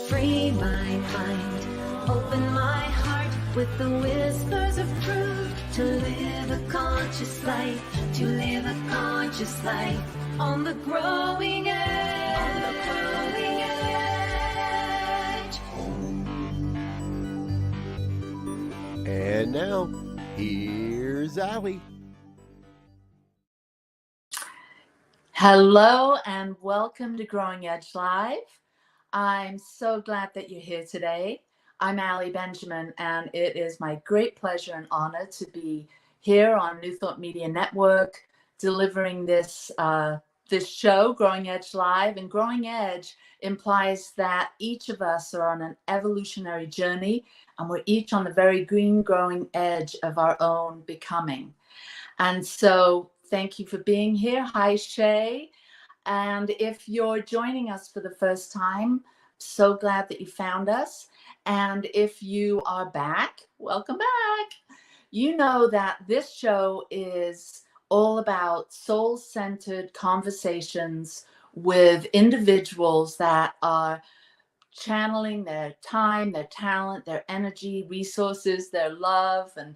free my mind, open my heart with the whispers of truth, to live a conscious life, to live a conscious life on the growing edge, on the growing edge. And now, here's Allie. Hello and welcome to Growing Edge Live. I'm so glad that you're here today. I'm Allie Benjamin, and it is my great pleasure and honor to be here on New Thought Media Network, delivering this show, Growing Edge Live. And Growing Edge implies that each of us are on an evolutionary journey, and we're each on the very green growing edge of our own becoming. And so thank you for being here. Hi, Shay. And if you're joining us for the first time, so glad that you found us. And if you are back, welcome back. You know that this show is all about soul-centered conversations with individuals that are channeling their time, their talent, their energy, resources, their love, and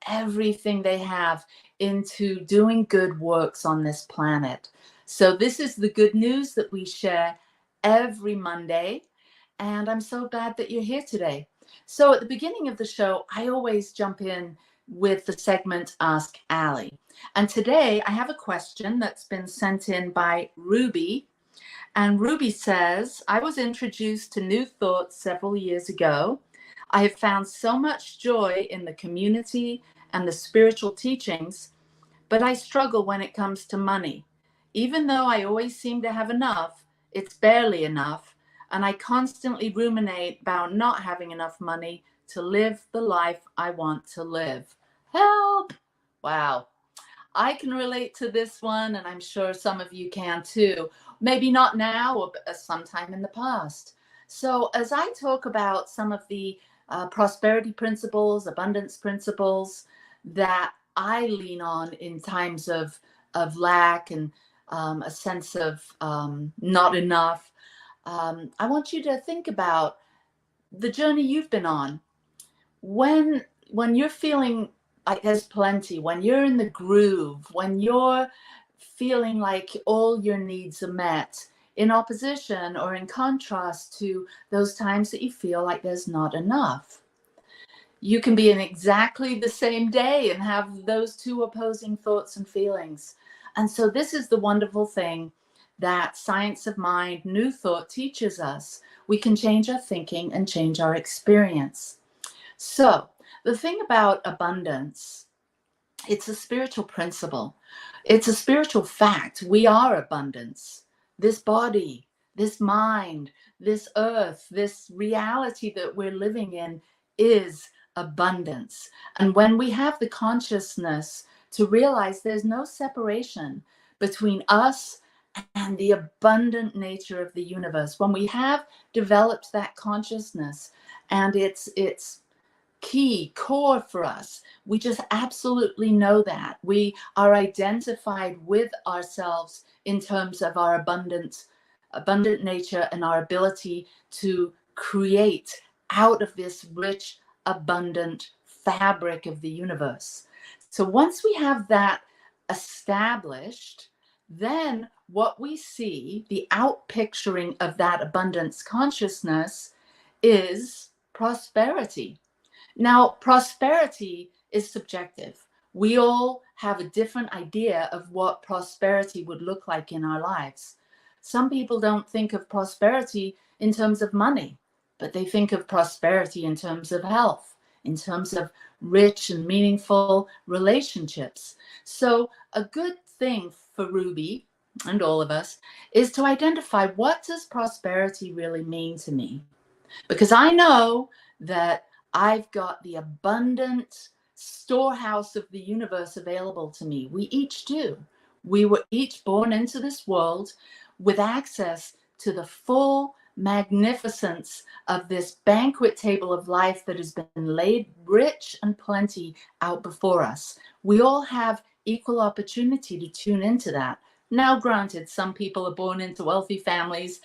everything they have into doing good works on this planet. So this is the good news that we share every Monday, and I'm so glad that you're here today. So at the beginning of the show, I always jump in with the segment Ask Allie. And today I have a question that's been sent in by Ruby. And Ruby says, I was introduced to New Thought several years ago. I have found so much joy in the community and the spiritual teachings, but I struggle when it comes to money. Even though I always seem to have enough, it's barely enough, and I constantly ruminate about not having enough money to live the life I want to live. Help! Wow. I can relate to this one, and I'm sure some of you can too. Maybe not now, or sometime in the past. So as I talk about some of the prosperity principles, abundance principles that I lean on in times of lack and a sense of not enough, I want you to think about the journey you've been on. When you're feeling like there's plenty, when you're in the groove, when you're feeling like all your needs are met, in opposition or in contrast to those times that you feel like there's not enough. You can be in exactly the same day and have those two opposing thoughts and feelings. And so this is the wonderful thing that Science of Mind, New Thought teaches us. We can change our thinking and change our experience. So the thing about abundance, it's a spiritual principle. It's a spiritual fact. We are abundance. This body, this mind, this earth, this reality that we're living in is abundance. And when we have the consciousness to realize there's no separation between us and the abundant nature of the universe, when we have developed that consciousness and it's core for us, we just absolutely know that we are identified with ourselves in terms of our abundant nature and our ability to create out of this rich, abundant fabric of the universe. So once we have that established, then what we see, the outpicturing of that abundance consciousness, is prosperity. Now, prosperity is subjective. We all have a different idea of what prosperity would look like in our lives. Some people don't think of prosperity in terms of money, but they think of prosperity in terms of health, in terms of rich and meaningful relationships. So a good thing for Ruby and all of us is to identify, what does prosperity really mean to me? Because I know that I've got the abundant storehouse of the universe available to me. We each do. We were each born into this world with access to the full magnificence of this banquet table of life that has been laid rich and plenty out before us. We all have equal opportunity to tune into that. Now, granted, some people are born into wealthy families.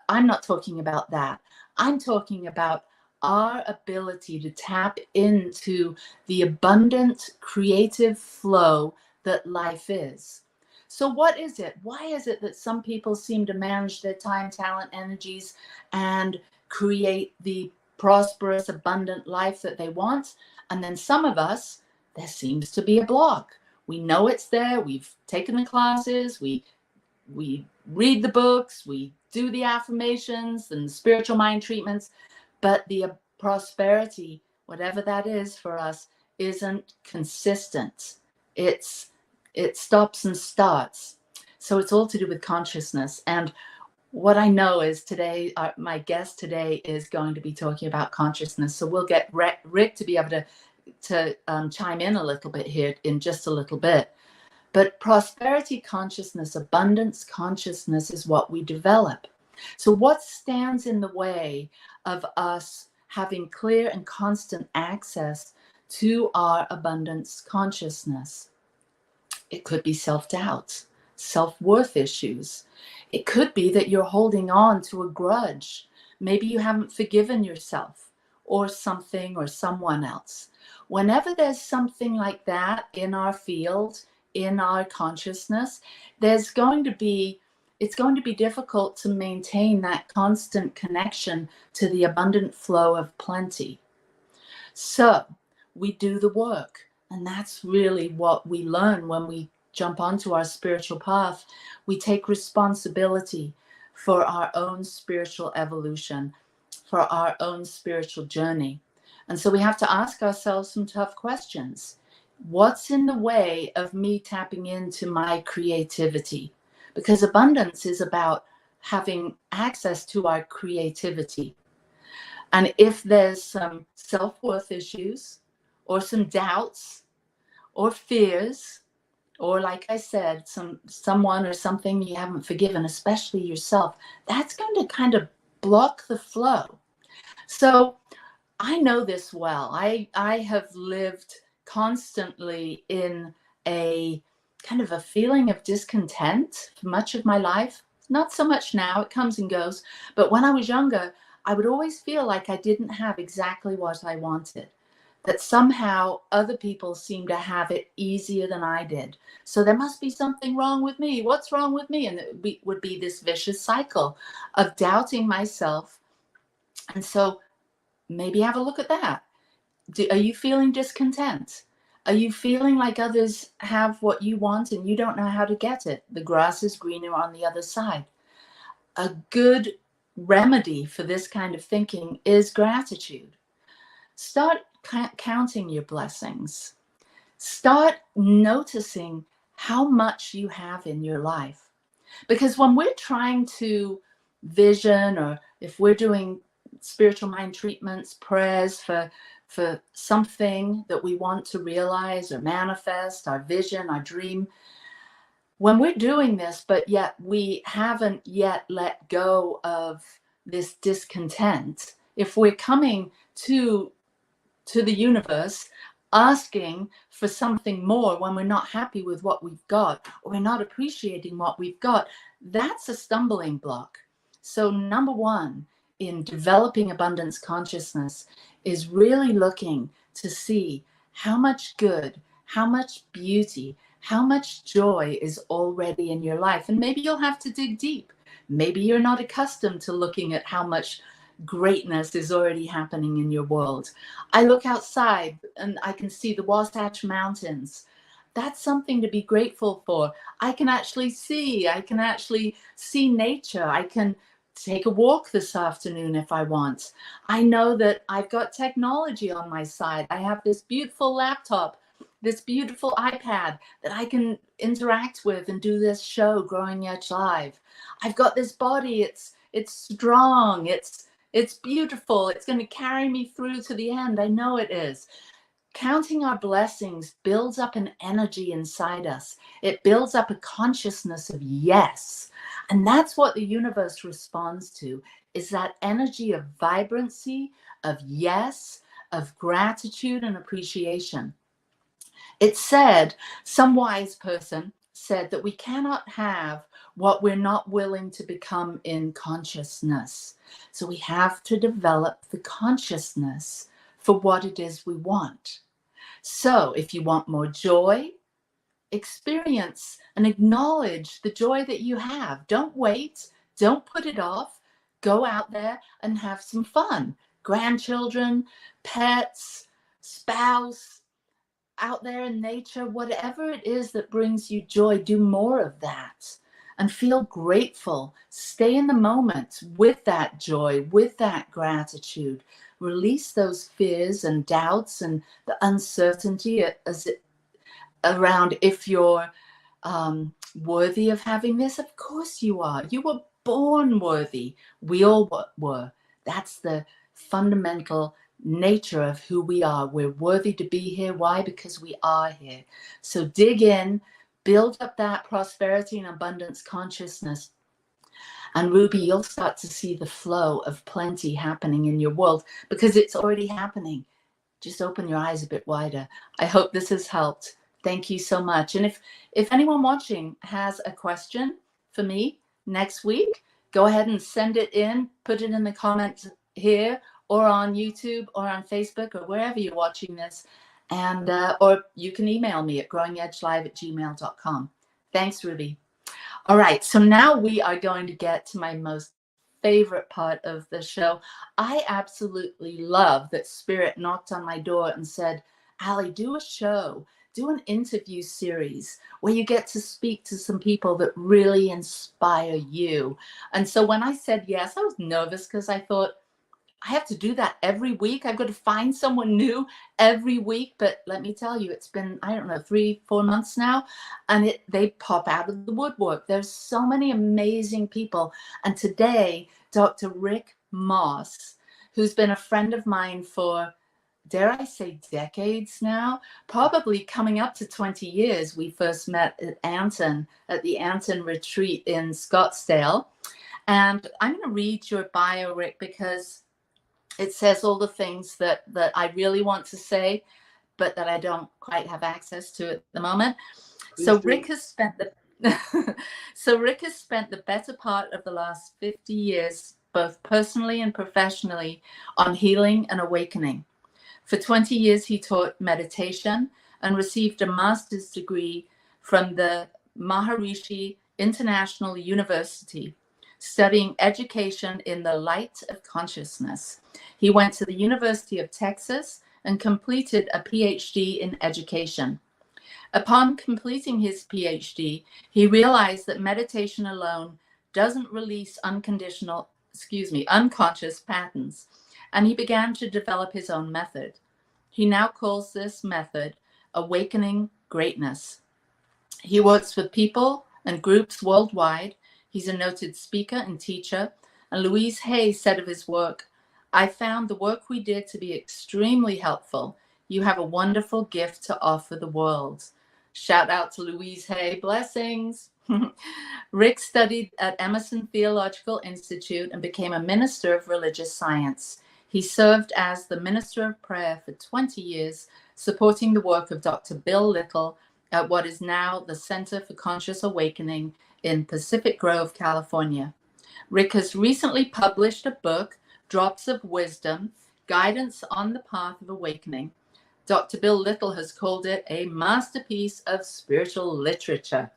I'm not talking about that. I'm talking about our ability to tap into the abundant creative flow that life is. So what is it? Why is it that some people seem to manage their time, talent, energies, and create the prosperous, abundant life that they want? And then some of us, there seems to be a block. We know it's there. We've taken the classes. We read the books. We do the affirmations and the spiritual mind treatments. But the prosperity, whatever that is for us, isn't consistent. It stops and starts. So it's all to do with consciousness. And what I know is today, my guest today is going to be talking about consciousness. So we'll get Rick to be able to chime in a little bit here in just a little bit. But prosperity consciousness, abundance consciousness is what we develop. So what stands in the way of us having clear and constant access to our abundance consciousness? It could be self-doubt, self-worth issues. It could be that you're holding on to a grudge. Maybe you haven't forgiven yourself or something or someone else. Whenever there's something like that in our field, in our consciousness, it's going to be difficult to maintain that constant connection to the abundant flow of plenty. So we do the work. And that's really what we learn when we jump onto our spiritual path. We take responsibility for our own spiritual evolution, for our own spiritual journey. And so we have to ask ourselves some tough questions. What's in the way of me tapping into my creativity? Because abundance is about having access to our creativity. And if there's some self-worth issues or some doubts or fears, or like I said, someone or something you haven't forgiven, especially yourself, that's going to kind of block the flow. So I know this well. I have lived constantly in a kind of a feeling of discontent for much of my life. Not so much now, it comes and goes. But when I was younger, I would always feel like I didn't have exactly what I wanted, that somehow other people seemed to have it easier than I did. So there must be something wrong with me. What's wrong with me? And it would be this vicious cycle of doubting myself. And so maybe have a look at that. Are you feeling discontent? Are you feeling like others have what you want and you don't know how to get it? The grass is greener on the other side. A good remedy for this kind of thinking is gratitude. Start counting your blessings. Start noticing how much you have in your life. Because when we're trying to vision, or if we're doing spiritual mind treatments, prayers for something that we want to realize or manifest, our vision, our dream, when we're doing this, but yet we haven't yet let go of this discontent, if we're coming to the universe asking for something more when we're not happy with what we've got, or we're not appreciating what we've got, that's a stumbling block. So number one in developing abundance consciousness is really looking to see how much good, how much beauty, how much joy is already in your life. And maybe you'll have to dig deep. Maybe you're not accustomed to looking at how much greatness is already happening in your world. I look outside and I can see the Wasatch Mountains. That's something to be grateful for. I can actually see nature. I can take a walk this afternoon if I want. I know that I've got technology on my side. I have this beautiful laptop, this beautiful iPad that I can interact with and do this show, Growing Edge Live. I've got this body. It's strong. It's beautiful. It's going to carry me through to the end. I know it is. Counting our blessings builds up an energy inside us. It builds up a consciousness of yes. And that's what the universe responds to, is that energy of vibrancy, of yes, of gratitude and appreciation. It said, some wise person said that we cannot have what we're not willing to become in consciousness. So we have to develop the consciousness for what it is we want. So if you want more joy, experience and acknowledge the joy that you have. Don't wait. Don't put it off. Go out there and have some fun. Grandchildren, pets, spouse, out there in nature, whatever it is that brings you joy, do more of that and feel grateful. Stay in the moment with that joy, with that gratitude. Release those fears and doubts and the uncertainty around if you're worthy of having this. Of course you are. You were born worthy. We all were. That's the fundamental nature of who we are. We're worthy to be here. Why? Because we are here. So dig in, build up that prosperity and abundance consciousness. And Ruby, you'll start to see the flow of plenty happening in your world because it's already happening. Just open your eyes a bit wider. I hope this has helped. Thank you so much. And if anyone watching has a question for me next week, go ahead and send it in, put it in the comments here or on YouTube or on Facebook or wherever you're watching this. And or you can email me at growingedgelive@gmail.com. Thanks, Ruby. All right, so now we are going to get to my most favorite part of the show. I absolutely love that Spirit knocked on my door and said, Ali, do a show, do an interview series where you get to speak to some people that really inspire you. And so when I said yes, I was nervous because I thought, I have to do that every week. I've got to find someone new every week. But let me tell you, it's been, I don't know, 3-4 months now, and they pop out of the woodwork. There's so many amazing people. And today, Dr. Rick Moss, who's been a friend of mine for, dare I say, decades now, probably coming up to 20 years. We first met at the Anton retreat in Scottsdale. And I'm going to read your bio, Rick, because it says all the things that I really want to say, but that I don't quite have access to at the moment. So Rick has spent the better part of the last 50 years, both personally and professionally, on healing and awakening. For 20 years, he taught meditation and received a master's degree from the Maharishi International University, studying education in the light of consciousness. He went to the University of Texas and completed a PhD in education. Upon completing his PhD, he realized that meditation alone doesn't release unconscious patterns, and he began to develop his own method. He now calls this method Awakening Greatness. He works with people and groups worldwide. He's a noted speaker and teacher. And Louise Hay said of his work, I found the work we did to be extremely helpful. You have a wonderful gift to offer the world. Shout out to Louise Hay. Blessings. Rick studied at Emerson Theological Institute and became a minister of religious science. He served as the minister of prayer for 20 years, supporting the work of Dr. Bill Little at what is now the Center for Conscious Awakening in Pacific Grove, California. Rick has recently published a book, Drops of Wisdom, Guidance on the Path of Awakening. Dr. Bill Little has called it a masterpiece of spiritual literature.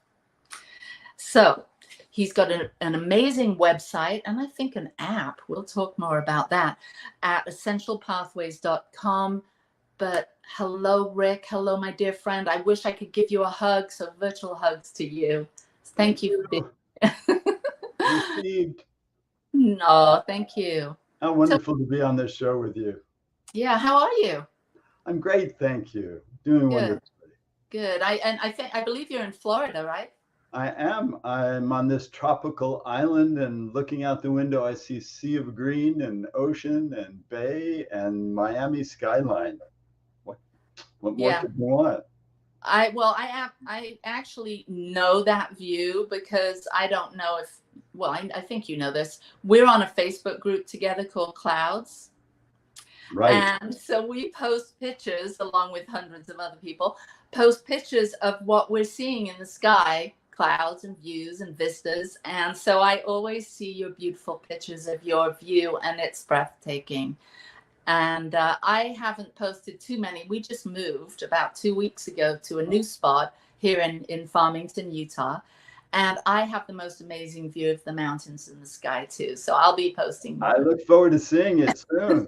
So he's got an amazing website and I think an app. We'll talk more about that at essentialpathways.com. But hello, Rick. Hello, my dear friend. I wish I could give you a hug. So virtual hugs to you. Thank you. Received. No, thank you. How wonderful to be on this show with you. Yeah, how are you? I'm great, thank you. Doing wonderfully. Good. I believe you're in Florida, right? I am. I'm on this tropical island, and looking out the window, I see sea of green and ocean and bay and Miami skyline. What more could you want? I actually know that view because I don't know if, I think you know this. We're on a Facebook group together called Clouds. Right. And so we post pictures along with hundreds of other people, post pictures of what we're seeing in the sky, clouds and views and vistas. And so I always see your beautiful pictures of your view, and it's breathtaking. And I haven't posted too many. We just moved about 2 weeks ago to a new spot here in Farmington, Utah. And I have the most amazing view of the mountains and the sky too. So I'll be posting more. I look forward to seeing it soon.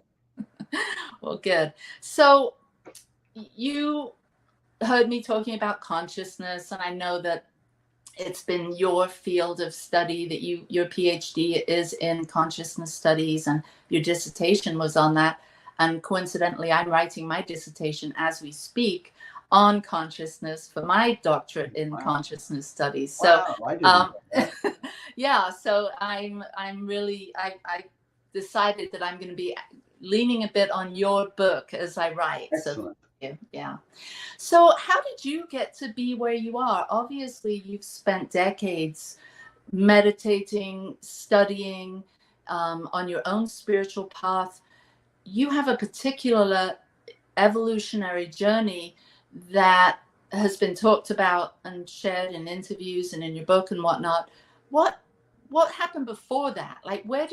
Well, good. So you heard me talking about consciousness, and I know that it's been your field of study, that your PhD is in consciousness studies, and your dissertation was on that. And coincidentally, I'm writing my dissertation as we speak on consciousness for my doctorate in consciousness studies. So, yeah, so I decided that I'm going to be leaning a bit on your book as I write. Excellent. So, yeah. So how did you get to be where you are? Obviously, you've spent decades meditating, studying on your own spiritual path. You have a particular evolutionary journey that has been talked about and shared in interviews and in your book and whatnot. What happened before that? Like, where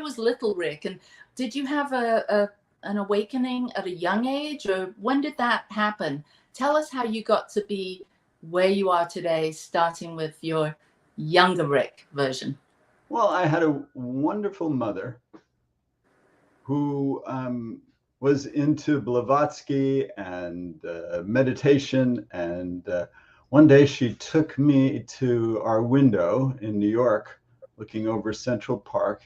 was little Rick? And did you have an awakening at a young age, or when did that happen? Tell us how you got to be where you are today, starting with your younger Rick version. Well, I had a wonderful mother who was into Blavatsky and meditation. And one day she took me to our window in New York, looking over Central Park,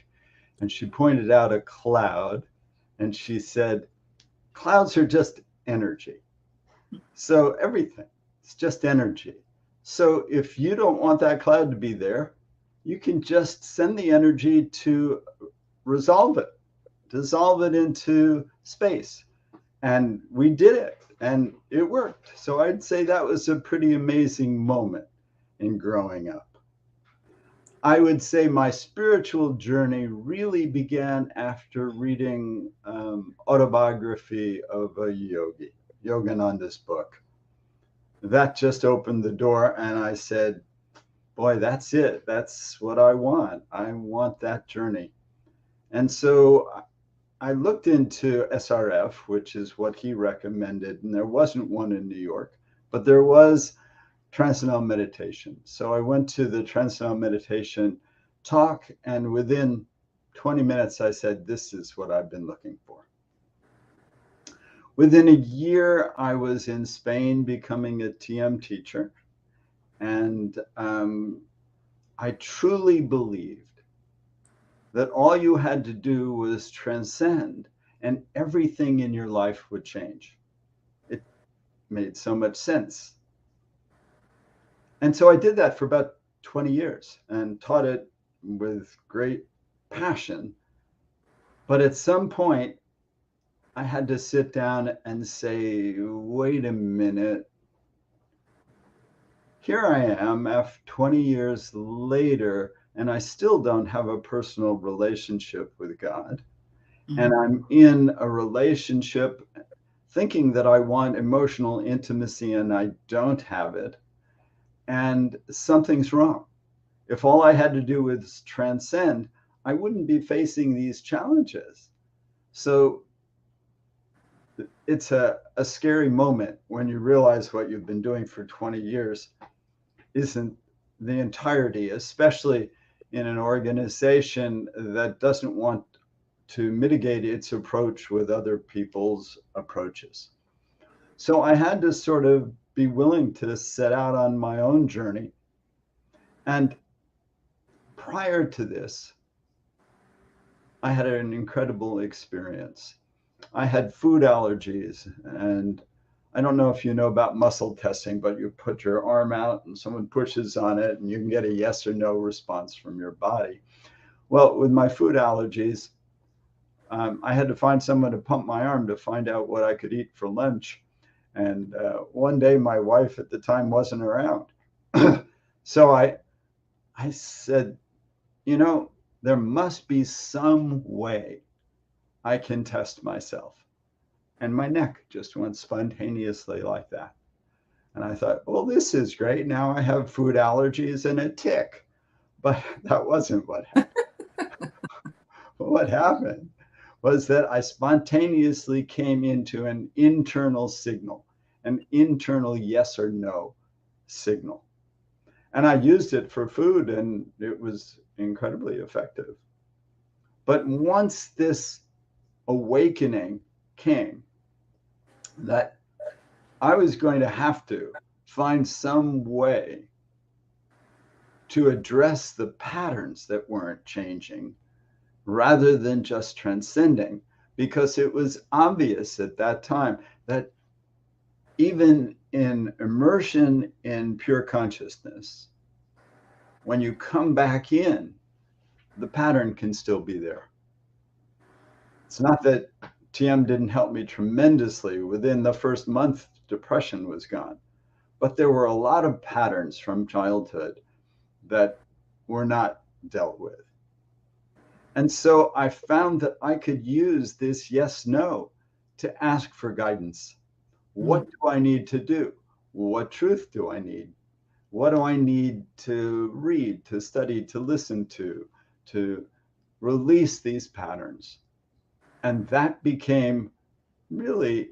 and she pointed out a cloud, and she said, clouds are just energy. So everything, it's just energy. So if you don't want that cloud to be there, you can just send the energy to resolve it, dissolve it into space. And we did it, and it worked. So I'd say that was a pretty amazing moment in growing up. I would say my spiritual journey really began after reading autobiography of a yogi, Yogananda's book. That just opened the door, and I said, boy, that's it. That's what I want. I want that journey. And so I looked into SRF, which is what he recommended, and there wasn't one in New York, but there was Transcendental Meditation. So I went to the Transcendental Meditation talk, and within 20 minutes, I said, this is what I've been looking for. Within a year, I was in Spain becoming a TM teacher, and I truly believed that all you had to do was transcend, and everything in your life would change. It made so much sense. And so I did that for about 20 years and taught it with great passion. But at some point, I had to sit down and say, wait a minute. Here I am after 20 years later, and I still don't have a personal relationship with God. Mm-hmm. And I'm in a relationship thinking that I want emotional intimacy, and I don't have it. And something's wrong. If all I had to do was transcend, I wouldn't be facing these challenges. So it's a scary moment when you realize what you've been doing for 20 years isn't the entirety, especially in an organization that doesn't want to mitigate its approach with other people's approaches. So I had to sort of be willing to set out on my own journey. And prior to this, I had an incredible experience. I had food allergies, and I don't know if you know about muscle testing, but you put your arm out and someone pushes on it and you can get a yes or no response from your body. Well, with my food allergies, I had to find someone to pump my arm to find out what I could eat for lunch. And one day my wife at the time wasn't around. So I said, you know, there must be some way I can test myself. And my neck just went spontaneously like that. And I thought, well, this is great. Now I have food allergies and a tick. But that wasn't what happened. What happened was that I spontaneously came into an internal signal, an internal yes or no signal. And I used it for food, and it was incredibly effective. But once this awakening came, that I was going to have to find some way to address the patterns that weren't changing rather than just transcending, because it was obvious at that time that even in immersion in pure consciousness, when you come back in, the pattern can still be there. It's not that TM didn't help me tremendously. Within the first month, depression was gone. But there were a lot of patterns from childhood that were not dealt with. And so I found that I could use this yes, no to ask for guidance. What do I need to do? What truth do I need? What do I need to read, to study, to listen to release these patterns? And that became really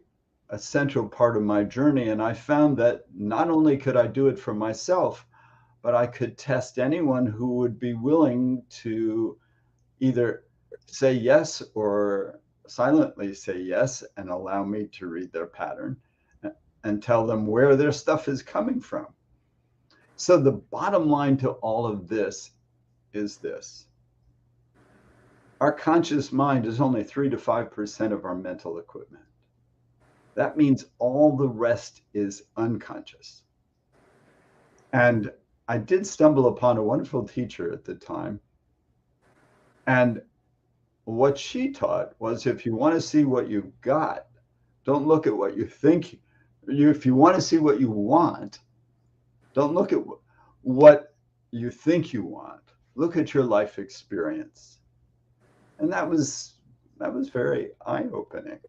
a central part of my journey. And I found that not only could I do it for myself, but I could test anyone who would be willing to either say yes or silently say yes and allow me to read their pattern and tell them where their stuff is coming from. So the bottom line to all of this is this. Our conscious mind is only 3 to 5% of our mental equipment. That means all the rest is unconscious. And I did stumble upon a wonderful teacher at the time. And what she taught was, if you want to see what you got, don't look at what you think. If you want to see what you want, don't look at what you think you want. Look at your life experience. And that was very eye-opening.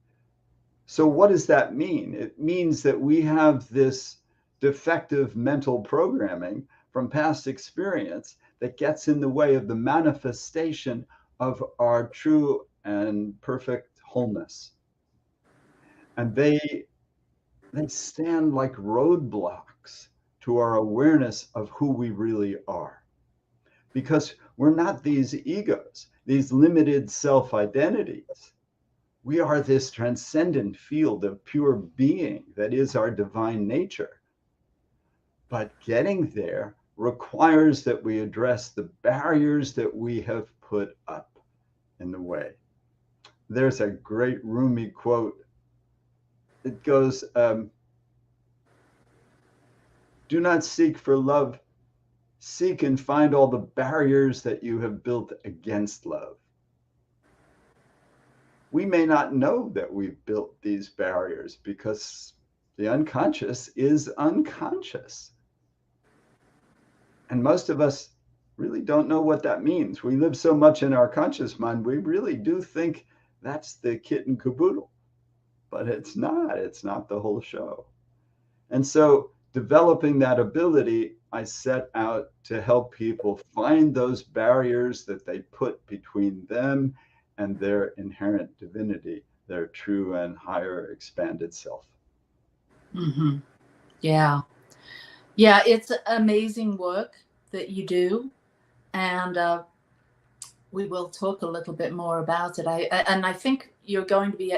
So what does that mean? It means that we have this defective mental programming from past experience that gets in the way of the manifestation of our true and perfect wholeness. And they stand like roadblocks to our awareness of who we really are. Because we're not these egos, these limited self-identities. We are this transcendent field of pure being that is our divine nature. But getting there requires that we address the barriers that we have put up in the way. There's a great Rumi quote. It goes, do not seek for love, seek and find all the barriers that you have built against love. We may not know that we've built these barriers because the unconscious is unconscious. And most of us really don't know what that means. We live so much in our conscious mind, we really do think that's the kit and caboodle. But it's not the whole show. And so developing that ability, I set out to help people find those barriers that they put between them and their inherent divinity, their true and higher expanded self. Mm-hmm. Yeah. Yeah, it's amazing work that you do. And we will talk a little bit more about it. I think you're going to be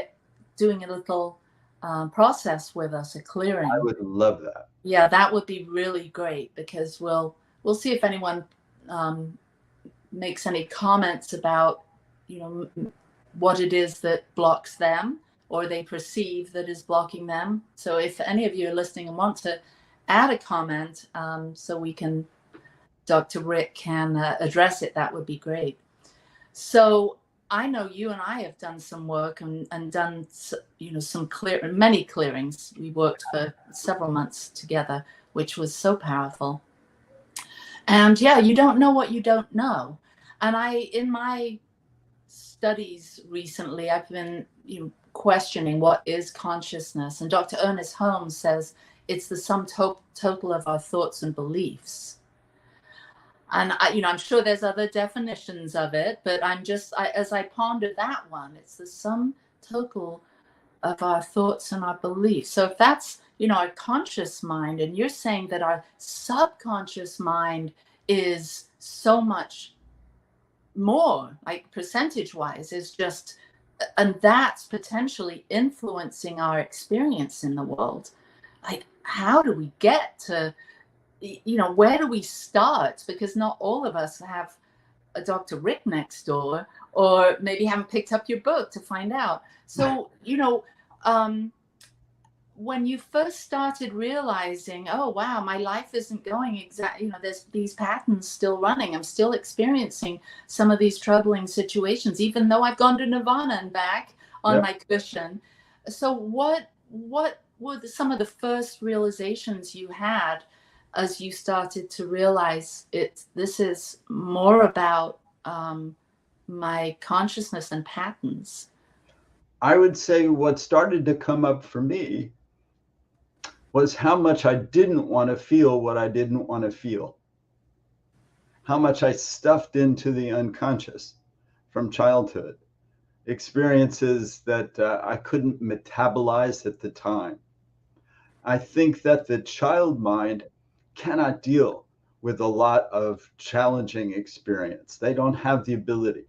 doing a little process with us, a clearing. I would love that. Yeah, that would be really great, because we'll see if anyone makes any comments about, what it is that blocks them or they perceive that is blocking them. So if any of you are listening and want to add a comment, so we can, Dr. Rick can address it, that would be great. So I know you and I have done some work and done, many clearings. We worked for several months together, which was so powerful. And yeah, you don't know what you don't know. And in my studies recently, I've been questioning what is consciousness. And Dr. Ernest Holmes says it's the sum total of our thoughts and beliefs. And I'm sure there's other definitions of it, but as I ponder that one, it's the sum total of our thoughts and our beliefs. So if that's, our conscious mind, and you're saying that our subconscious mind is so much more, like percentage-wise, is just, and that's potentially influencing our experience in the world. Like, how do we get to, where do we start? Because not all of us have a Dr. Rick next door, or maybe haven't picked up your book to find out. So, when you first started realizing, oh, wow, my life isn't going exactly, there's these patterns still running. I'm still experiencing some of these troubling situations, even though I've gone to Nirvana and back on my cushion. So what were some of the first realizations you had as you started to realize this is more about my consciousness and patterns? I would say what started to come up for me was how much I didn't want to feel what I didn't want to feel. How much I stuffed into the unconscious from childhood. Experiences that I couldn't metabolize at the time. I think that the child mind cannot deal with a lot of challenging experience. They don't have the ability.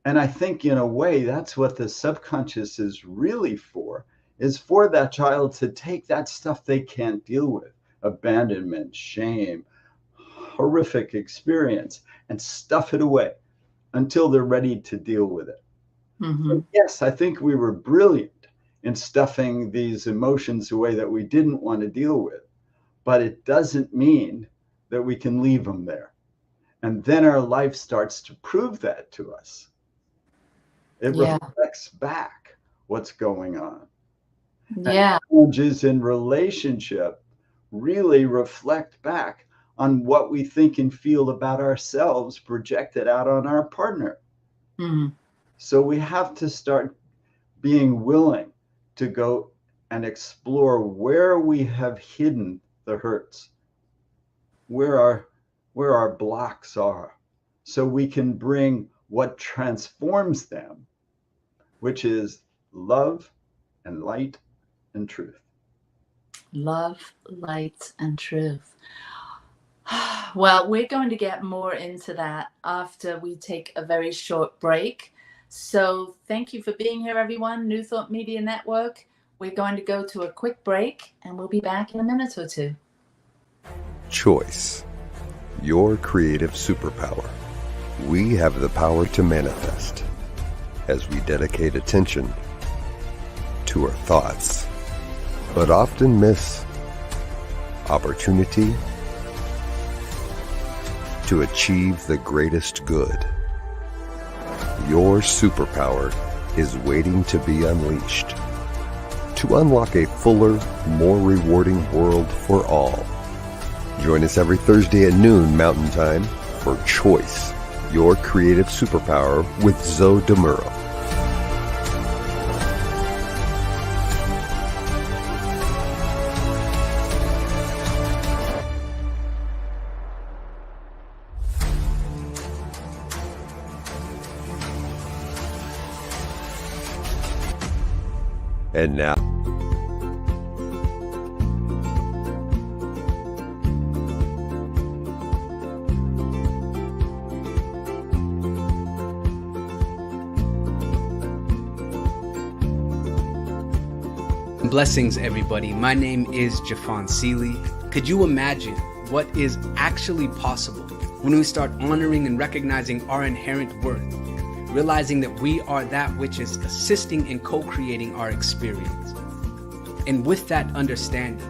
And I think in a way, that's what the subconscious is really for, is for that child to take that stuff they can't deal with, abandonment, shame, horrific experience, and stuff it away until they're ready to deal with it. So yes, I think we were brilliant in stuffing these emotions away that we didn't want to deal with, but it doesn't mean that we can leave them there. And then our life starts to prove that to us. It reflects back what's going on. And challenges in relationship really reflect back on what we think and feel about ourselves projected out on our partner. So we have to start being willing to go and explore where we have hidden the hurts, where our blocks are, so we can bring what transforms them, which is love and light and truth. Love, light, and truth. Well, we're going to get more into that after we take a very short break. So thank you for being here, everyone. New Thought Media Network. We're going to go to a quick break, and we'll be back in a minute or two. Choice, your creative superpower. We have the power to manifest as we dedicate attention to our thoughts, but often miss opportunity to achieve the greatest good. Your superpower is waiting to be unleashed to unlock a fuller, more rewarding world for all. Join us every Thursday at noon Mountain Time for Choice, your creative superpower with Zoe DeMuro. And now, blessings, everybody. My name is Jafon Seeley. Could you imagine what is actually possible when we start honoring and recognizing our inherent worth, realizing that we are that which is assisting in co-creating our experience? And with that understanding,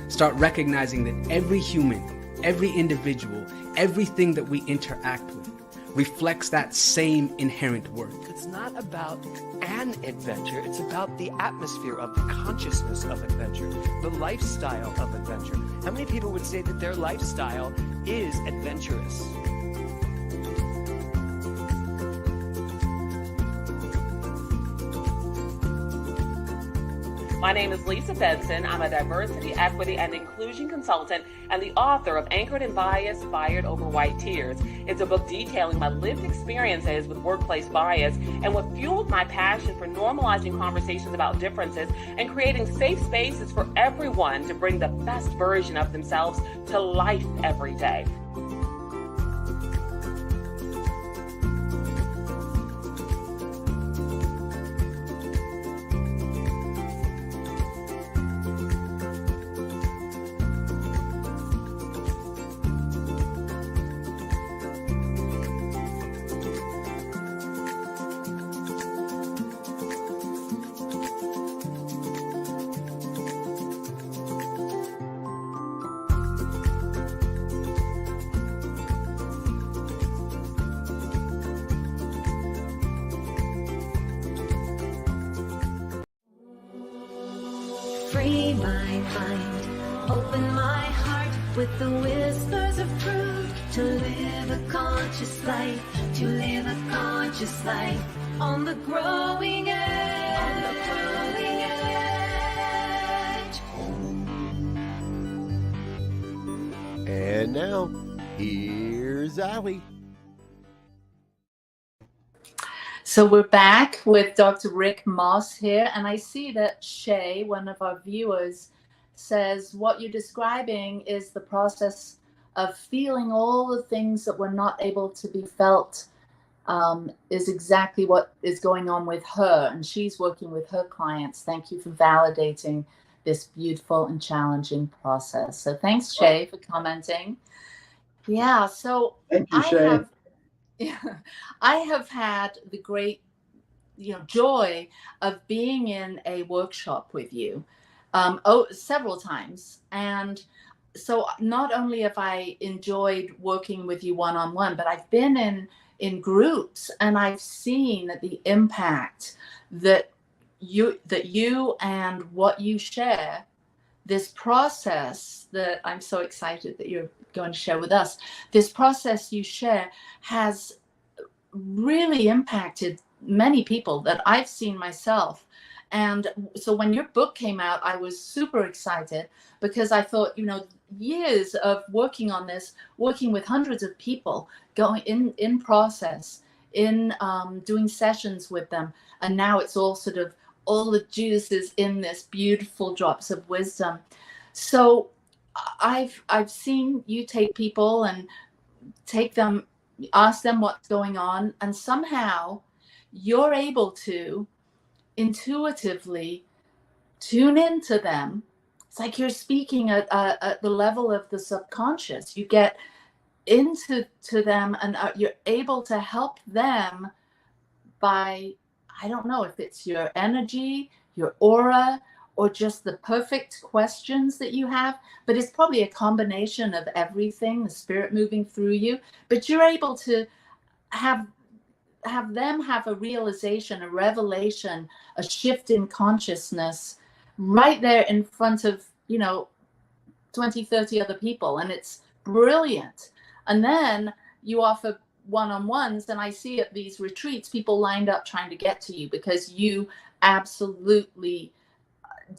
start recognizing that every human, every individual, everything that we interact with reflects that same inherent worth. It's not about an adventure, it's about the atmosphere of the consciousness of adventure, the lifestyle of adventure. How many people would say that their lifestyle is adventurous? My name is Lisa Benson. I'm a diversity, equity, and inclusion consultant and the author of Anchored in Bias, Fired Over White Tears. It's a book detailing my lived experiences with workplace bias and what fueled my passion for normalizing conversations about differences and creating safe spaces for everyone to bring the best version of themselves to life every day. Free my mind, open my heart with the whispers of truth. To live a conscious life, to live a conscious life on the growing edge. On the growing edge. And now, here's Allie. So we're back with Dr. Rick Moss here, and I see that Shay, one of our viewers, says what you're describing is the process of feeling all the things that were not able to be felt, is exactly what is going on with her, and she's working with her clients. Thank you for validating this beautiful and challenging process. So thanks, Shay, for commenting. Yeah, so Thank you, Shay. I have had the great, joy of being in a workshop with you, several times. And so not only have I enjoyed working with you one-on-one, but I've been in groups, and I've seen the impact that you and what you share, this process that I'm so excited that you're going to share with us, this process you share has really impacted many people that I've seen myself. And so when your book came out, I was super excited because I thought, years of working on this, working with hundreds of people, going in process, in doing sessions with them. And now it's all sort of, all the juice is in this beautiful drops of wisdom. So I've seen you take people and take them, ask them what's going on, and somehow you're able to intuitively tune into them. It's like you're speaking at the level of the subconscious. You get into them, and you're able to help them by, I don't know if it's your energy, your aura, or just the perfect questions that you have, but it's probably a combination of everything, the spirit moving through you. But you're able to have them have a realization, a revelation, a shift in consciousness right there in front of, 20, 30 other people. And it's brilliant. And then you offer one-on-ones, and I see at these retreats, people lined up trying to get to you because you absolutely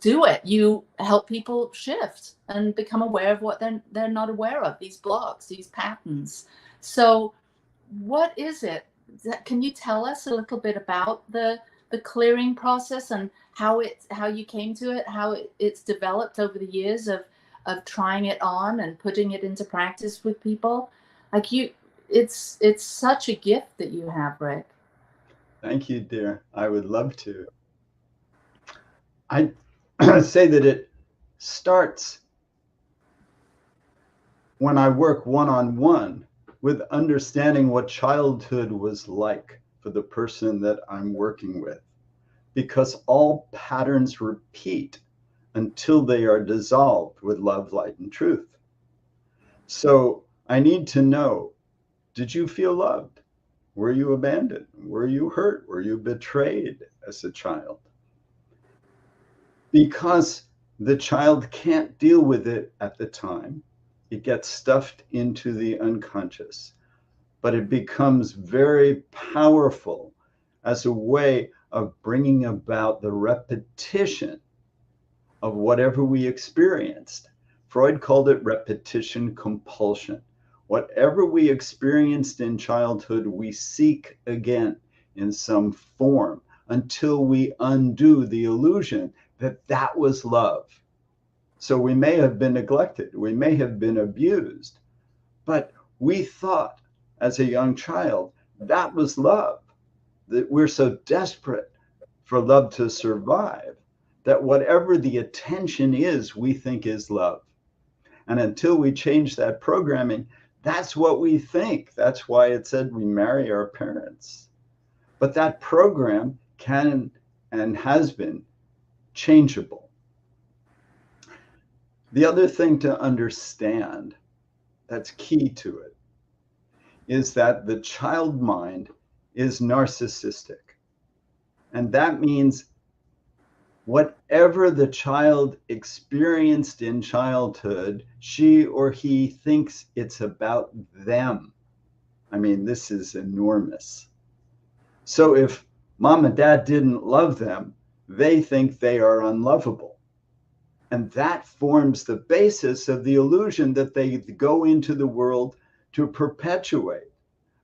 do it. You help people shift and become aware of what they're not aware of, these blocks, these patterns. So what is it? Can you tell us a little bit about the clearing process and how you came to it, how it's developed over the years of trying it on and putting it into practice with people? Like it's such a gift that you have, Rick. Thank you, dear. I would love to. I say that it starts when I work one-on-one with understanding what childhood was like for the person that I'm working with, because all patterns repeat until they are dissolved with love, light, and truth. So I need to know, did you feel loved? Were you abandoned? Were you hurt? Were you betrayed as a child? Because the child can't deal with it at the time. It gets stuffed into the unconscious, but it becomes very powerful as a way of bringing about the repetition of whatever we experienced. Freud called it repetition compulsion. Whatever we experienced in childhood, we seek again in some form until we undo the illusion that that was love. So we may have been neglected, we may have been abused, but we thought as a young child that was love, that we're so desperate for love to survive that whatever the attention is, we think is love. And until we change that programming, that's what we think. That's why it said we marry our parents. But that program can and has been changeable. The other thing to understand that's key to it is that the child mind is narcissistic. And that means whatever the child experienced in childhood, she or he thinks it's about them. I mean, this is enormous. So if mom and dad didn't love them, they think they are unlovable. And that forms the basis of the illusion that they go into the world to perpetuate,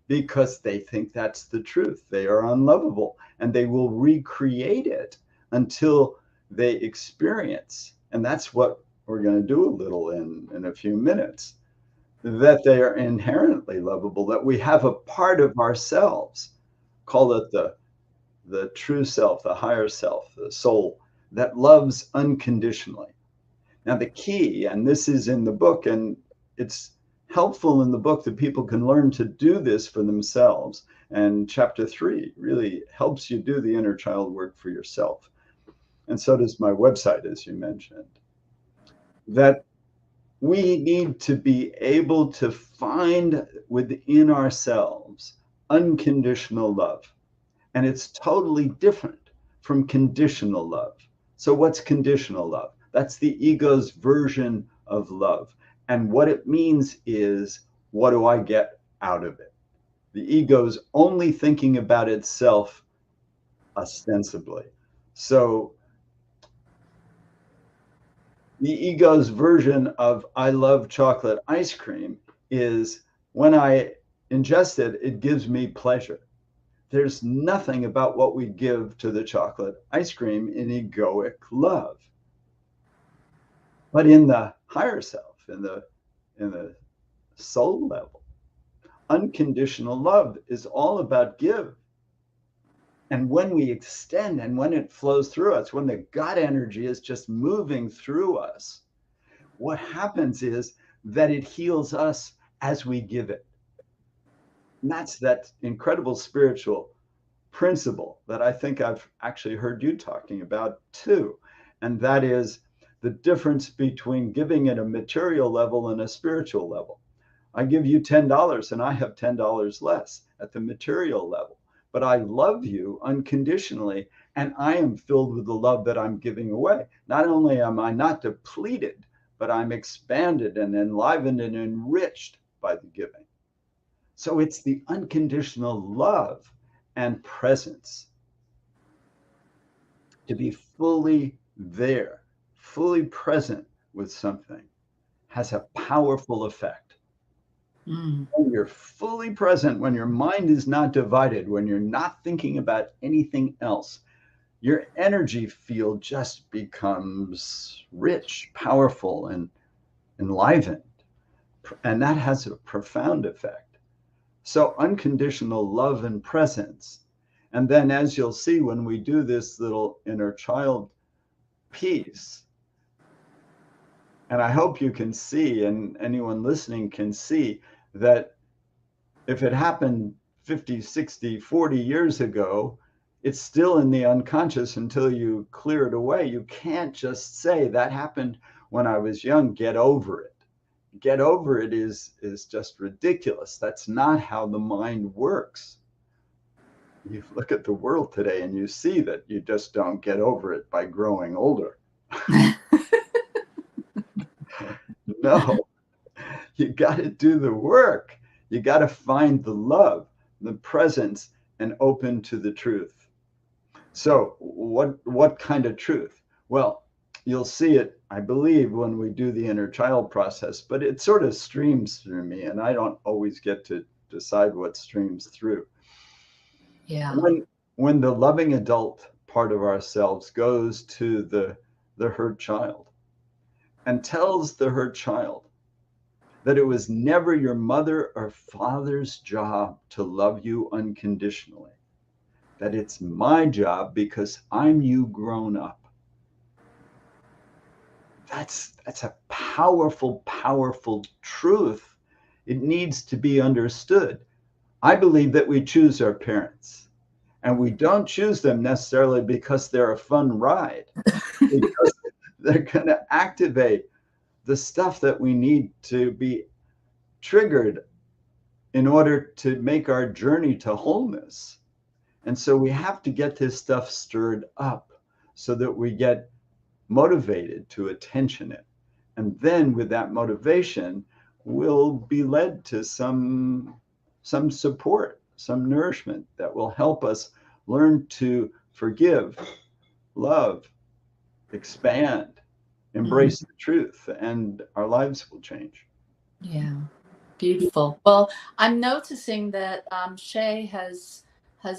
because they think that's the truth. They are unlovable, and they will recreate it until they experience, and that's what we're going to do a little in a few minutes, that they are inherently lovable, that we have a part of ourselves, call it the true self, the higher self, the soul, that loves unconditionally. Now the key, and this is in the book, and it's helpful in the book that people can learn to do this for themselves. And chapter 3 really helps you do the inner child work for yourself. And so does my website, as you mentioned, that we need to be able to find within ourselves unconditional love. And it's totally different from conditional love. So what's conditional love? That's the ego's version of love. And what it means is, what do I get out of it? The ego's only thinking about itself ostensibly. So the ego's version of I love chocolate ice cream is, when I ingest it, it gives me pleasure. There's nothing about what we give to the chocolate ice cream in egoic love. But in the higher self, in the soul level, unconditional love is all about give. And when we extend and when it flows through us, when the God energy is just moving through us, what happens is that it heals us as we give it. And that's that incredible spiritual principle that I think I've actually heard you talking about too. And that is the difference between giving at a material level and a spiritual level. I give you $10 and I have $10 less at the material level, but I love you unconditionally, and I am filled with the love that I'm giving away. Not only am I not depleted, but I'm expanded and enlivened and enriched by the giving. So it's the unconditional love and presence, to be fully there, fully present with something, has a powerful effect. When you're fully present, when your mind is not divided, when you're not thinking about anything else, your energy field just becomes rich, powerful, and enlivened. And that has a profound effect. So unconditional love and presence. And then, as you'll see when we do this little inner child piece, and I hope you can see, and anyone listening can see, that if it happened 50, 60, 40 years ago, it's still in the unconscious until you clear it away. You can't just say that happened when I was young, get over it. Get over it is just ridiculous. That's not how the mind works. You look at the world today and you see that you just don't get over it by growing older. No, you got to do the work. You got to find the love, the presence, and open to the truth. So what kind of truth? Well, you'll see it, I believe, when we do the inner child process, but it sort of streams through me, and I don't always get to decide what streams through. Yeah. When the loving adult part of ourselves goes to the hurt child and tells the hurt child that it was never your mother or father's job to love you unconditionally, that it's my job because I'm you grown up. That's a powerful, powerful truth. It needs to be understood. I believe that we choose our parents, and we don't choose them necessarily because they're a fun ride, because they're going to activate the stuff that we need to be triggered in order to make our journey to wholeness. And so we have to get this stuff stirred up so that we get motivated to attention it. And then with that motivation, we'll be led to some support, some nourishment that will help us learn to forgive, love, expand, embrace the truth, and our lives will change. Yeah, beautiful. Well, I'm noticing that Shay has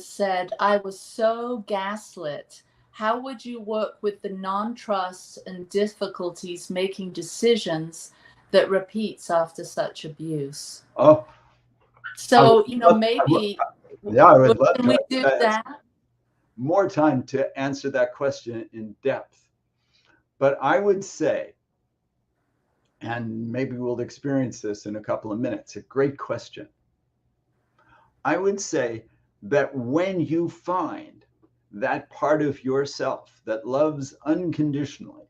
said, I was so gaslit. How would you work with the non-trust and difficulties making decisions that repeats after such abuse? Oh, so maybe I would love can we to do that? More time to answer that question in depth. But I would say, and maybe we'll experience this in a couple of minutes, a great question. I would say that when you find that part of yourself that loves unconditionally,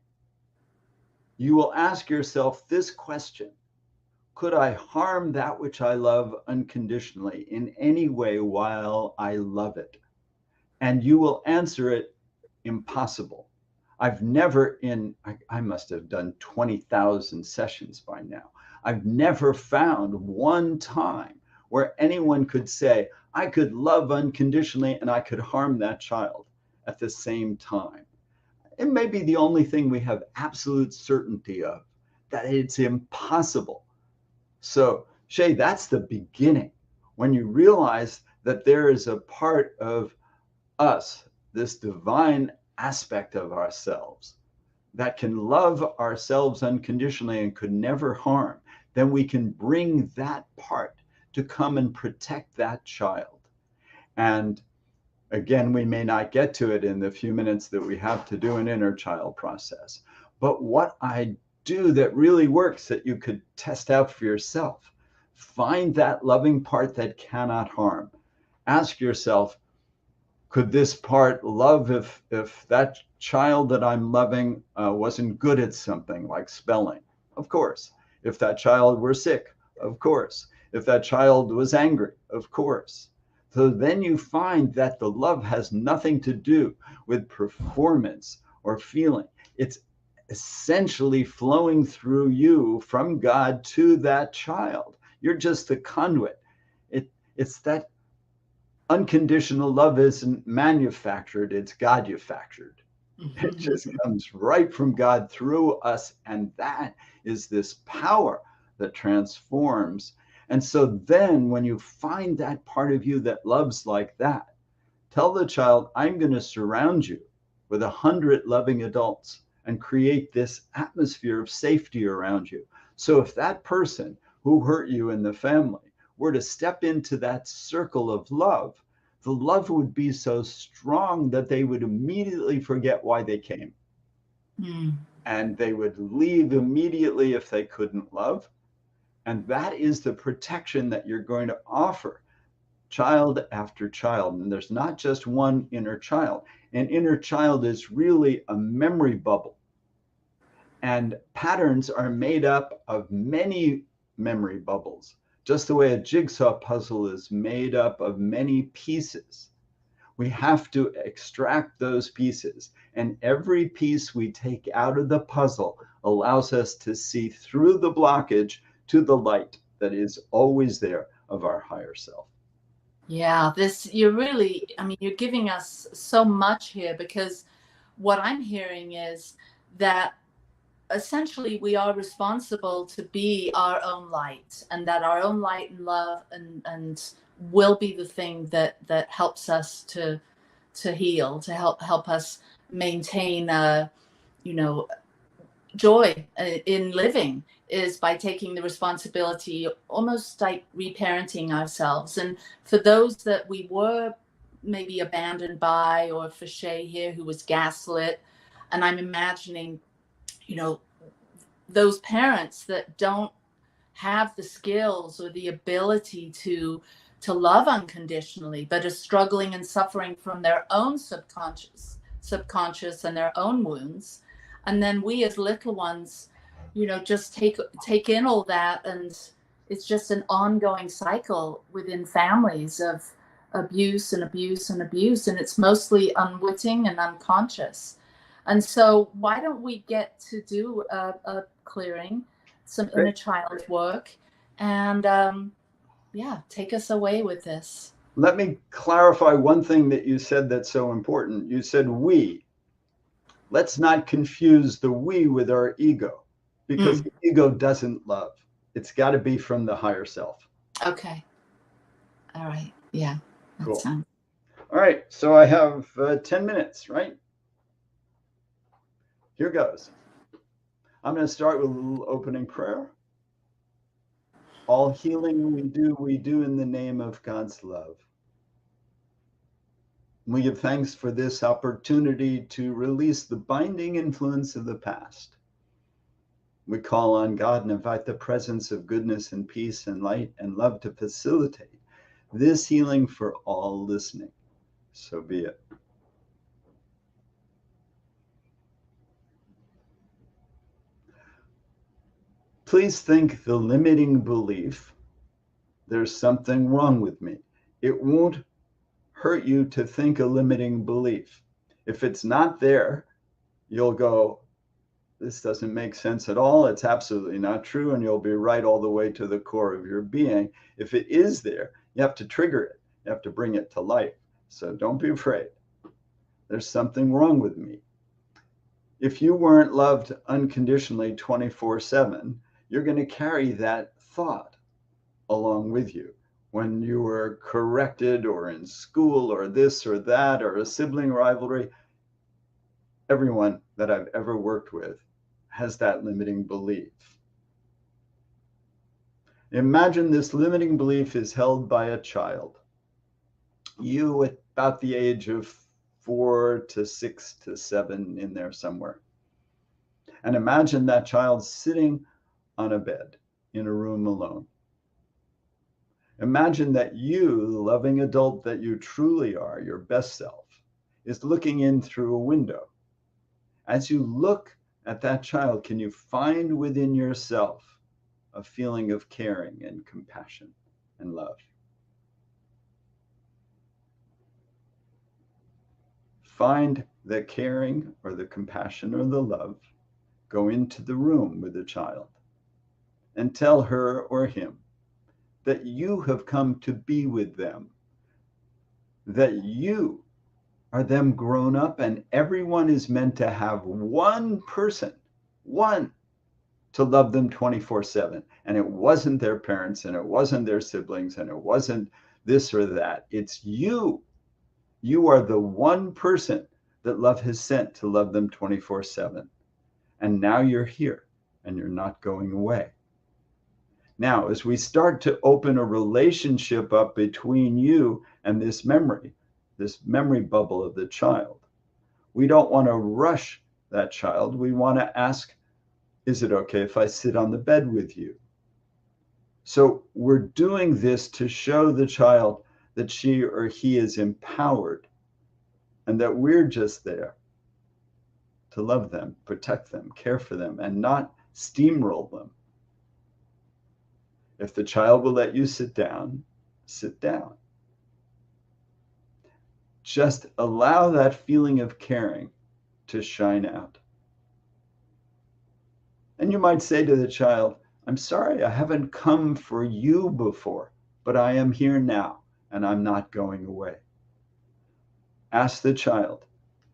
you will ask yourself this question: could I harm that which I love unconditionally in any way while I love it? And you will answer it, impossible. I've never I must have done 20,000 sessions by now. I've never found one time where anyone could say, I could love unconditionally and I could harm that child at the same time. It may be the only thing we have absolute certainty of, that it's impossible. So, Shay, that's the beginning. When you realize that there is a part of us, this divine aspect of ourselves, that can love ourselves unconditionally and could never harm, then we can bring that part to come and protect that child. And again, we may not get to it in the few minutes that we have to do an inner child process. But what I do that really works, that you could test out for yourself, find that loving part that cannot harm. Ask yourself, could this part love if that child that I'm loving wasn't good at something like spelling? Of course. If that child were sick? Of course. If that child was angry? Of course. So then you find that the love has nothing to do with performance or feeling. It's essentially flowing through you from God to that child. You're just the conduit. It's that unconditional love isn't manufactured, it's God-manufactured. It just comes right from God through us, and that is this power that transforms. And so then when you find that part of you that loves like that, tell the child, I'm going to surround you with 100 loving adults and create this atmosphere of safety around you. So if that person who hurt you in the family were to step into that circle of love, the love would be so strong that they would immediately forget why they came. And they would leave immediately if they couldn't love. And that is the protection that you're going to offer child after child. And there's not just one inner child. An inner child is really a memory bubble. And patterns are made up of many memory bubbles, just the way a jigsaw puzzle is made up of many pieces. We have to extract those pieces. And every piece we take out of the puzzle allows us to see through the blockage to the light that is always there of our higher self. Yeah, you're giving us so much here, because what I'm hearing is that essentially we are responsible to be our own light, and that our own light and love and will be the thing that helps us to heal, to help us maintain joy in living, is by taking the responsibility, almost like reparenting ourselves. And for those that we were maybe abandoned by, or for Shay here who was gaslit, and I'm imagining, those parents that don't have the skills or the ability to love unconditionally, but are struggling and suffering from their own subconscious and their own wounds. And then we as little ones, just take in all that, and it's just an ongoing cycle within families of abuse and abuse and abuse, and it's mostly unwitting and unconscious. And so why don't we get to do a clearing, some inner child work, and take us away with this. Let me clarify one thing that you said that's so important. You said we. Let's not confuse the we with our ego, because the ego doesn't love. It's got to be from the higher self. Okay. All right. Yeah. Cool. All right. So I have 10 minutes, right? Here goes. I'm going to start with a little opening prayer. All healing we do in the name of God's love. We give thanks for this opportunity to release the binding influence of the past. We call on God and invite the presence of goodness and peace and light and love to facilitate this healing for all listening. So be it. Please think the limiting belief, there's something wrong with me. It won't hurt you to think a limiting belief. If it's not there, you'll go, this doesn't make sense at all. It's absolutely not true. And you'll be right all the way to the core of your being. If it is there, you have to trigger it. You have to bring it to life. So don't be afraid. There's something wrong with me. If you weren't loved unconditionally 24/7, you're going to carry that thought along with you. When you were corrected or in school or this or that or a sibling rivalry, everyone that I've ever worked with has that limiting belief. Imagine this limiting belief is held by a child. You at about the age of 4 to 6 to 7, in there somewhere. And imagine that child sitting on a bed in a room alone. Imagine that you, the loving adult that you truly are, your best self, is looking in through a window. As you look at that child, can you find within yourself a feeling of caring and compassion and love? Find the caring or the compassion or the love. Go into the room with the child and tell her or him that you have come to be with them, that you are them grown up, and everyone is meant to have one person, one, to love them 24/7. And it wasn't their parents, and it wasn't their siblings, and it wasn't this or that. It's you. You are the one person that love has sent to love them 24/7. And now you're here, and you're not going away. Now, as we start to open a relationship up between you and this memory bubble of the child, we don't want to rush that child. We want to ask, is it okay if I sit on the bed with you? So we're doing this to show the child that she or he is empowered and that we're just there to love them, protect them, care for them, and not steamroll them. If the child will let you sit down, sit down. Just allow that feeling of caring to shine out. And you might say to the child, I'm sorry, I haven't come for you before, but I am here now, and I'm not going away. Ask the child,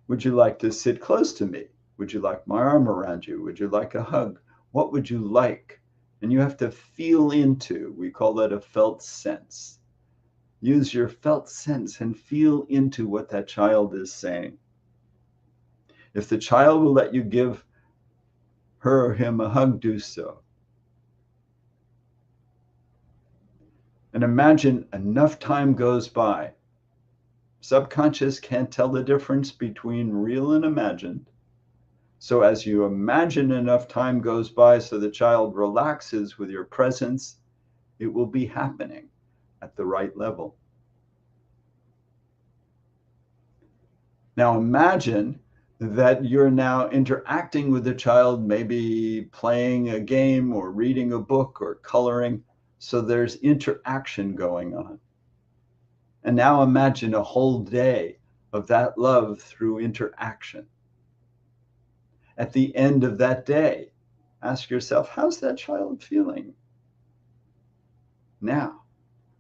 would you like to sit close to me? Would you like my arm around you? Would you like a hug? What would you like? And you have to feel into, we call that a felt sense. Use your felt sense and feel into what that child is saying. If the child will let you give her or him a hug, do so. And imagine enough time goes by. Subconscious can't tell the difference between real and imagined. So as you imagine enough time goes by so the child relaxes with your presence, it will be happening at the right level. Now imagine that you're now interacting with the child, maybe playing a game or reading a book or coloring. So there's interaction going on. And now imagine a whole day of that love through interaction. At the end of that day, ask yourself, how's that child feeling? Now,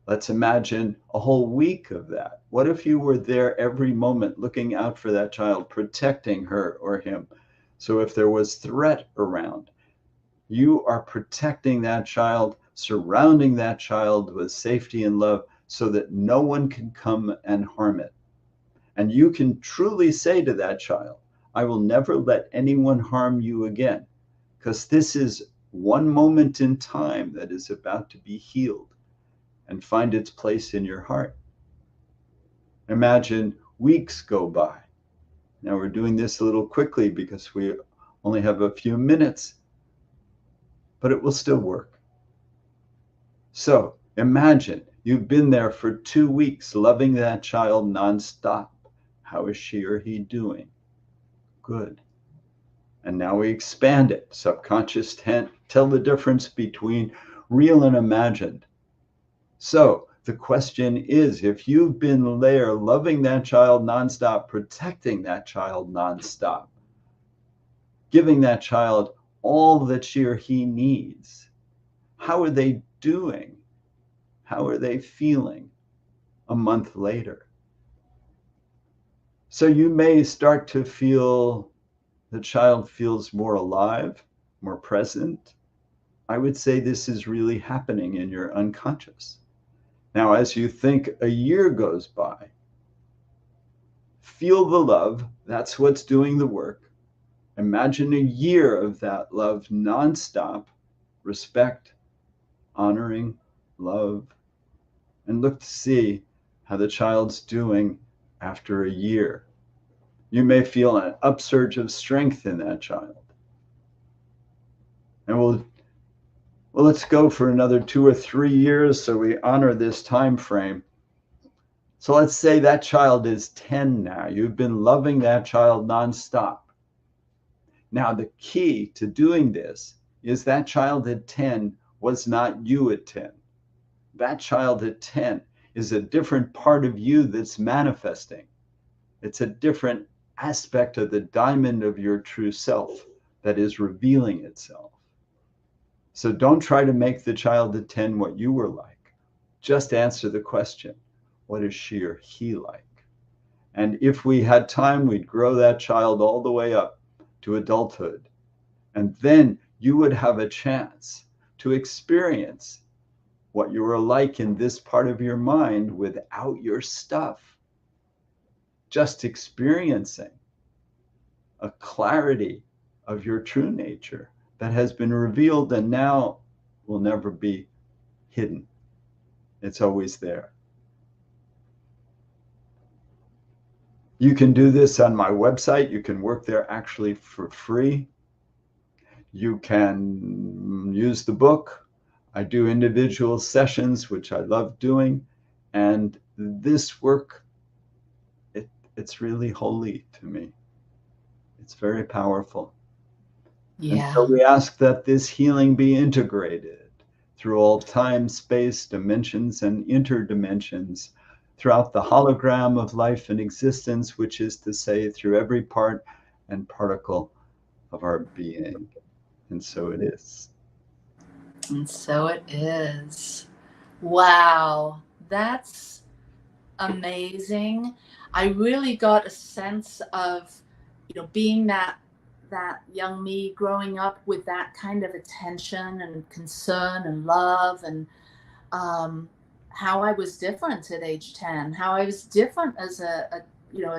let's imagine a whole week of that. What if you were there every moment looking out for that child, protecting her or him? So if there was threat around, you are protecting that child, surrounding that child with safety and love so that no one can come and harm it. And you can truly say to that child, I will never let anyone harm you again, because this is one moment in time that is about to be healed and find its place in your heart. Imagine weeks go by. Now we're doing this a little quickly because we only have a few minutes, but it will still work. So imagine you've been there for 2 weeks loving that child nonstop. How is she or he doing? Good. And now we expand it. Subconscious tell the difference between real and imagined. So the question is, if you've been there loving that child nonstop, protecting that child nonstop, giving that child all that she or he needs, how are they doing? How are they feeling a month later? So you may start to feel the child feels more alive, more present. I would say this is really happening in your unconscious. Now, as you think a year goes by, feel the love. That's what's doing the work. Imagine a year of that love nonstop, respect, honoring, love, and look to see how the child's doing after a year. You may feel an upsurge of strength in that child. And let's go for another 2 or 3 years so we honor this time frame. So let's say that child is 10 now. You've been loving that child nonstop. Now the key to doing this is that child at 10 was not you at 10. That child at 10 is a different part of you that's manifesting. It's a different aspect of the diamond of your true self that is revealing itself. So don't try to make the child at 10 what you were like. Just answer the question, what is she or he like? And if we had time, we'd grow that child all the way up to adulthood. And then you would have a chance to experience what you were like in this part of your mind without your stuff. Just experiencing a clarity of your true nature that has been revealed and now will never be hidden. It's always there. You can do this on my website. You can work there actually for free. You can use the book. I do individual sessions, which I love doing. And this work, it's really holy to me. It's very powerful. Yeah. And so we ask that this healing be integrated through all time, space, dimensions, and interdimensions, throughout the hologram of life and existence, which is to say, through every part and particle of our being. And so it is. And so it is. Wow, that's amazing. I really got a sense of, being that young me growing up with that kind of attention and concern and love, and how I was different at age 10, how I was different as a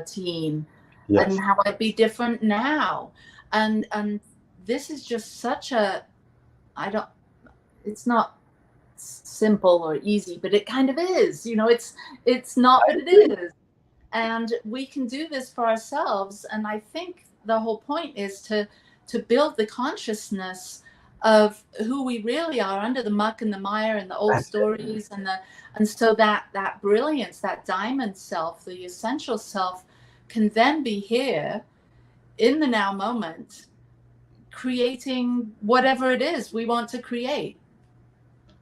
teen, Yes. and how I'd be different now. And this is just such a, it's not simple or easy, but it kind of is, it's not, but it is. And we can do this for ourselves. And I think the whole point is to build the consciousness of who we really are under the muck and the mire and the old stories, and so that brilliance, that diamond self, the essential self, can then be here in the now moment, creating whatever it is we want to create.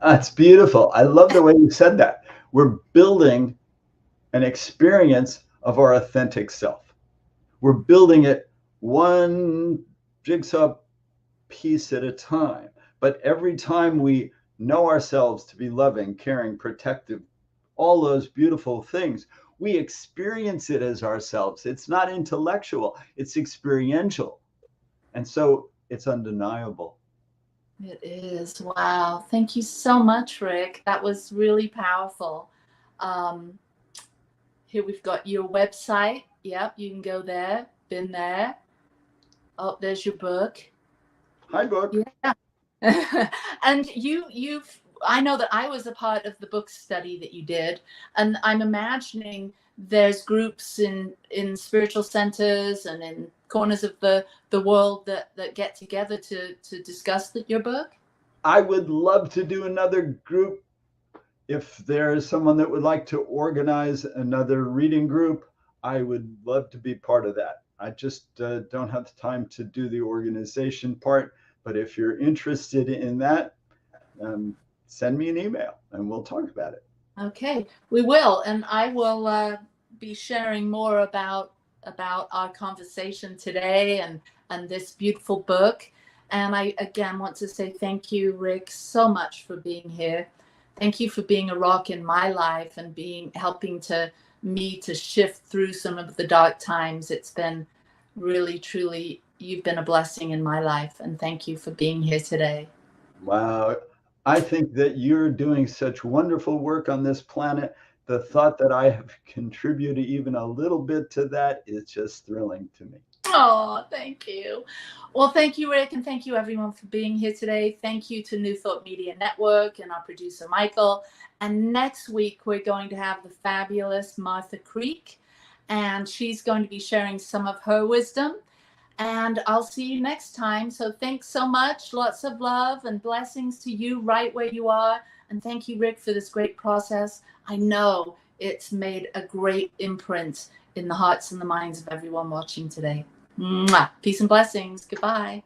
That's beautiful. I love the way you said that. We're building an experience of our authentic self. We're building it one jigsaw piece at a time. But every time we know ourselves to be loving, caring, protective, all those beautiful things, we experience it as ourselves. It's not intellectual, it's experiential. And so it's undeniable. It is. Wow. Thank you so much, Rick. That was really powerful. Here we've got your website. Yep, you can go there. Been there. Oh, there's your book. Hi, book. Yeah. And I know that I was a part of the book study that you did, and I'm imagining there's groups in spiritual centers and in corners of the world that get together to discuss your book. I would love to do another group. If there's someone that would like to organize another reading group, I would love to be part of that. I just don't have the time to do the organization part. But if you're interested in that, send me an email and we'll talk about it. Okay, we will. And I will be sharing more about our conversation today and this beautiful book. And I, again, want to say thank you, Rick, so much for being here. Thank you for being a rock in my life and helping me to shift through some of the dark times. It's been really, truly, you've been a blessing in my life. And thank you for being here today. Wow. I think that you're doing such wonderful work on this planet. The thought that I have contributed even a little bit to that is just thrilling to me. Oh, thank you. Well, thank you, Rick, and thank you, everyone, for being here today. Thank you to New Thought Media Network and our producer, Michael. And next week, we're going to have the fabulous Martha Creek, and she's going to be sharing some of her wisdom. And I'll see you next time. So thanks so much. Lots of love and blessings to you right where you are. And thank you, Rick, for this great process. I know it's made a great imprint in the hearts and the minds of everyone watching today. Mwah. Peace and blessings. Goodbye.